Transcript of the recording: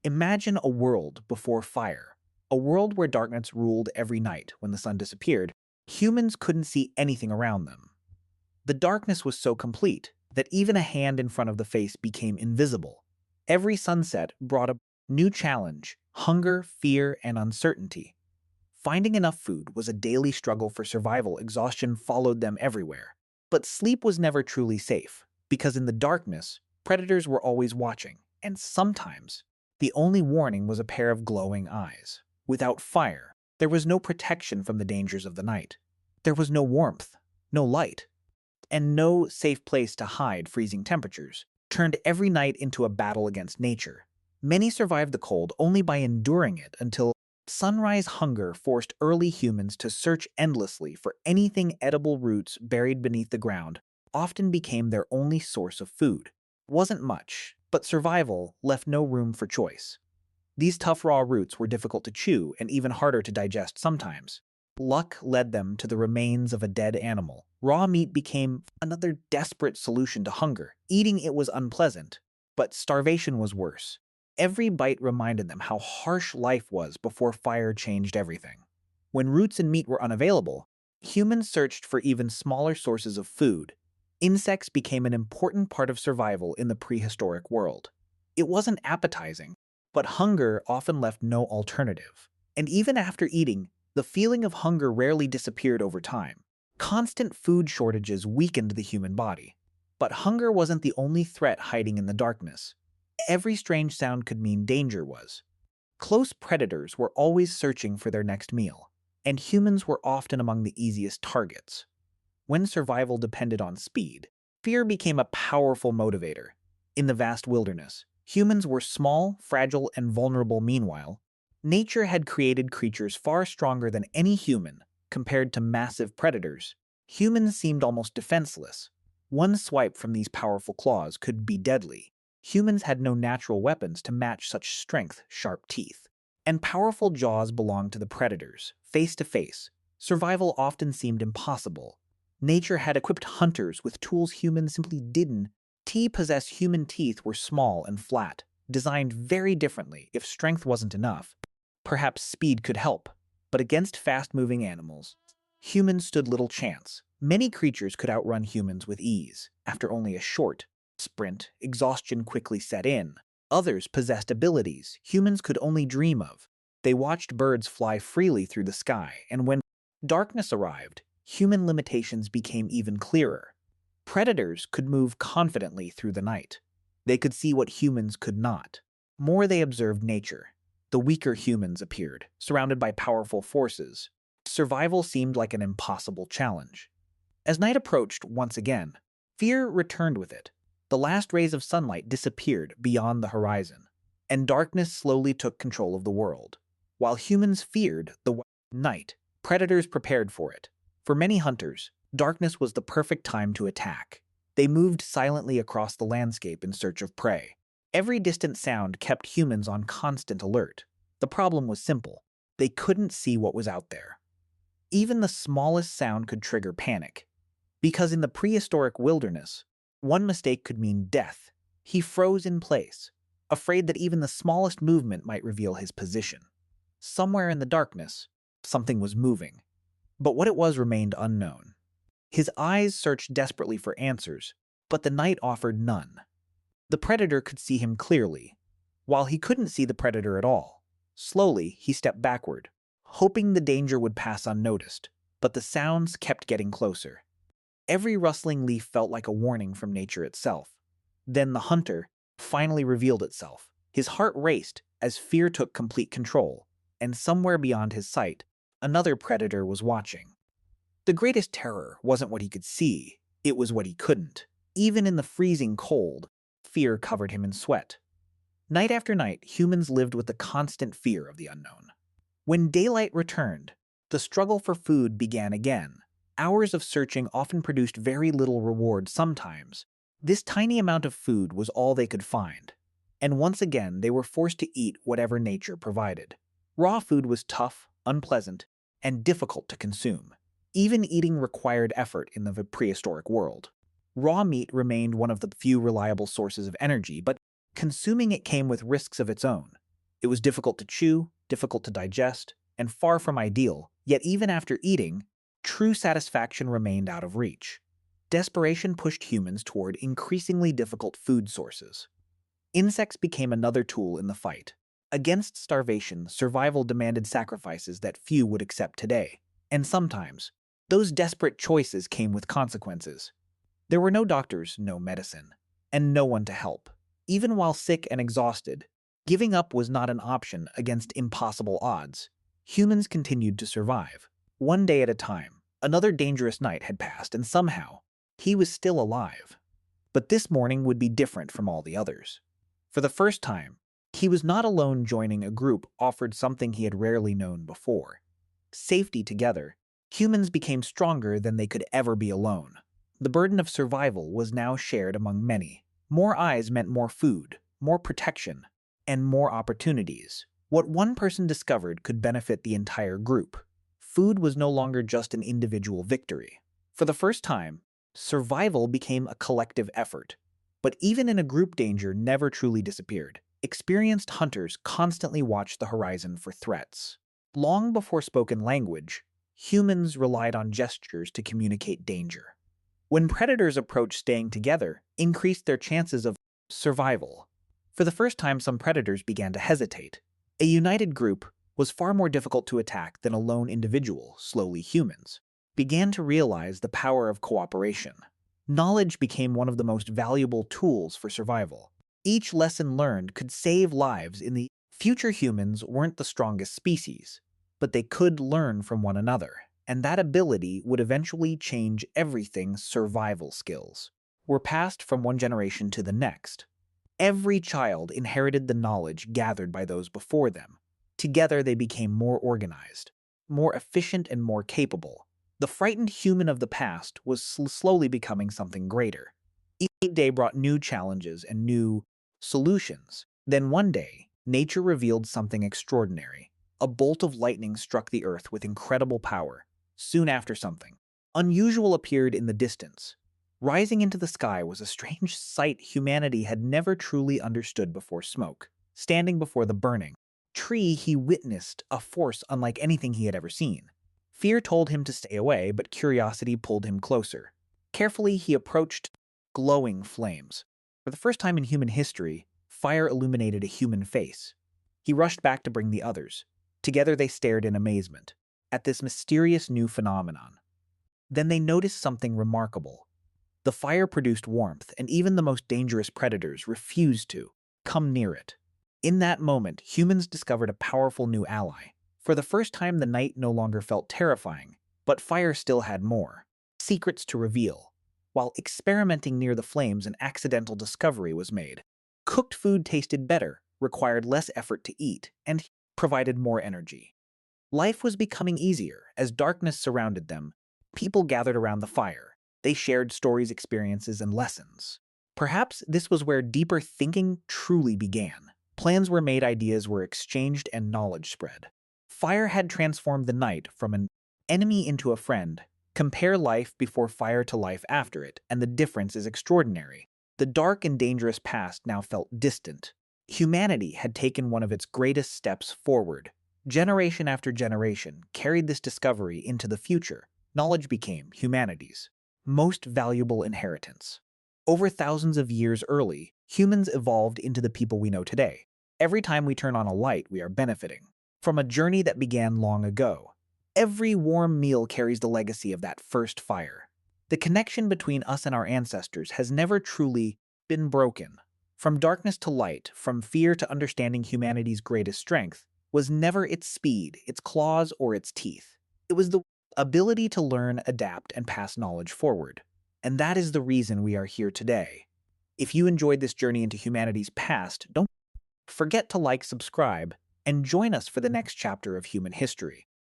Imagine a world before fire, a world where darkness ruled every night when the sun disappeared. Humans couldn't see anything around them. The darkness was so complete that even a hand in front of the face became invisible. Every sunset brought a new challenge: hunger, fear, and uncertainty. Finding enough food was a daily struggle for survival. Exhaustion followed them everywhere. But sleep was never truly safe, because in the darkness, predators were always watching, and sometimes the only warning was a pair of glowing eyes. Without fire, there was no protection from the dangers of the night. There was no warmth, no light, and no safe place to hide. Freezing temperatures turned every night into a battle against nature. Many survived the cold only by enduring it until sunrise. Hunger forced early humans to search endlessly for anything edible. Roots buried beneath the ground often became their only source of food. It wasn't much, but survival left no room for choice. These tough raw roots were difficult to chew and even harder to digest sometimes. Luck led them to the remains of a dead animal. Raw meat became another desperate solution to hunger. Eating it was unpleasant, but starvation was worse. Every bite reminded them how harsh life was before fire changed everything. When roots and meat were unavailable, humans searched for even smaller sources of food. Insects became an important part of survival in the prehistoric world. It wasn't appetizing, but hunger often left no alternative. And even after eating, the feeling of hunger rarely disappeared over time. Constant food shortages weakened the human body. But hunger wasn't the only threat hiding in the darkness. Every strange sound could mean danger was. Close predators were always searching for their next meal, and humans were often among the easiest targets. When survival depended on speed, fear became a powerful motivator. In the vast wilderness, humans were small, fragile, and vulnerable. Meanwhile, nature had created creatures far stronger than any human. Compared to massive predators, humans seemed almost defenseless. One swipe from these powerful claws could be deadly. Humans had no natural weapons to match such strength. Sharp teeth and powerful jaws belonged to the predators. Face to face, survival often seemed impossible. Nature had equipped hunters with tools humans simply didn't. Possessed human teeth were small and flat, designed very differently. If strength wasn't enough, perhaps speed could help. But against fast-moving animals, humans stood little chance. Many creatures could outrun humans with ease. After only a short sprint, exhaustion quickly set in. Others possessed abilities humans could only dream of. They watched birds fly freely through the sky, and when darkness arrived, human limitations became even clearer. Predators could move confidently through the night. They could see what humans could not. More they observed nature. The weaker humans appeared, surrounded by powerful forces. Survival seemed like an impossible challenge. As night approached once again, fear returned with it. The last rays of sunlight disappeared beyond the horizon, and darkness slowly took control of the world. While humans feared the night, predators prepared for it. For many hunters, darkness was the perfect time to attack. They moved silently across the landscape in search of prey. Every distant sound kept humans on constant alert. The problem was simple: they couldn't see what was out there. Even the smallest sound could trigger panic. Because in the prehistoric wilderness, one mistake could mean death. He froze in place, afraid that even the smallest movement might reveal his position. Somewhere in the darkness, something was moving, but what it was remained unknown. His eyes searched desperately for answers, but the night offered none. The predator could see him clearly, while he couldn't see the predator at all. Slowly, he stepped backward, hoping the danger would pass unnoticed, but the sounds kept getting closer. Every rustling leaf felt like a warning from nature itself. Then the hunter finally revealed itself. His heart raced as fear took complete control, and somewhere beyond his sight, another predator was watching. The greatest terror wasn't what he could see, it was what he couldn't. Even in the freezing cold, fear covered him in sweat. Night after night, humans lived with the constant fear of the unknown. When daylight returned, the struggle for food began again. Hours of searching often produced very little reward. Sometimes this tiny amount of food was all they could find, and once again they were forced to eat whatever nature provided. Raw food was tough, unpleasant, and difficult to consume. Even eating required effort in the prehistoric world. Raw meat remained one of the few reliable sources of energy, but consuming it came with risks of its own. It was difficult to chew, difficult to digest, and far from ideal, yet even after eating, true satisfaction remained out of reach. Desperation pushed humans toward increasingly difficult food sources. Insects became another tool in the fight. Against starvation, survival demanded sacrifices that few would accept today. And sometimes, those desperate choices came with consequences. There were no doctors, no medicine, and no one to help. Even while sick and exhausted, giving up was not an option against impossible odds. Humans continued to survive. One day at a time, another dangerous night had passed, and somehow, he was still alive. But this morning would be different from all the others. For the first time, he was not alone. Joining a group offered something he had rarely known before. Safety together. Humans became stronger than they could ever be alone. The burden of survival was now shared among many. More eyes meant more food, more protection, and more opportunities. What one person discovered could benefit the entire group. Food was no longer just an individual victory. For the first time, survival became a collective effort. But even in a group, danger never truly disappeared. Experienced hunters constantly watched the horizon for threats. Long before spoken language, humans relied on gestures to communicate danger. When predators approached, staying together increased their chances of survival. For the first time, some predators began to hesitate. A united group was far more difficult to attack than a lone individual. Slowly, humans began to realize the power of cooperation. Knowledge became one of the most valuable tools for survival. Each lesson learned could save lives in the future. Humans weren't the strongest species, but they could learn from one another, and that ability would eventually change everything. Survival skills were passed from one generation to the next. Every child inherited the knowledge gathered by those before them. Together, they became more organized, more efficient, and more capable. The frightened human of the past was slowly becoming something greater. Each day brought new challenges and new solutions. Then one day, nature revealed something extraordinary. A bolt of lightning struck the earth with incredible power. Soon after, something unusual appeared in the distance. Rising into the sky was a strange sight humanity had never truly understood before. Smoke. Standing before the burning tree, he witnessed a force unlike anything he had ever seen. Fear told him to stay away, but curiosity pulled him closer. Carefully, he approached glowing flames. For the first time in human history, fire illuminated a human face. He rushed back to bring the others. Together, they stared in amazement at this mysterious new phenomenon. Then they noticed something remarkable. The fire produced warmth, and even the most dangerous predators refused to come near it. In that moment, humans discovered a powerful new ally. For the first time, the night no longer felt terrifying, but fire still had more secrets to reveal. While experimenting near the flames, an accidental discovery was made. Cooked food tasted better, required less effort to eat, and provided more energy. Life was becoming easier. As darkness surrounded them, people gathered around the fire. They shared stories, experiences, and lessons. Perhaps this was where deeper thinking truly began. Plans were made, ideas were exchanged, and knowledge spread. Fire had transformed the night from an enemy into a friend. Compare life before fire to life after it, and the difference is extraordinary. The dark and dangerous past now felt distant. Humanity had taken one of its greatest steps forward. Generation after generation carried this discovery into the future. Knowledge became humanity's most valuable inheritance. Over thousands of years early, humans evolved into the people we know today. Every time we turn on a light, we are benefiting from a journey that began long ago. Every warm meal carries the legacy of that first fire. The connection between us and our ancestors has never truly been broken. From darkness to light, from fear to understanding, humanity's greatest strength was never its speed, its claws, or its teeth. It was the ability to learn, adapt, and pass knowledge forward. And that is the reason we are here today. If you enjoyed this journey into humanity's past, don't forget to like, subscribe, and join us for the next chapter of human history.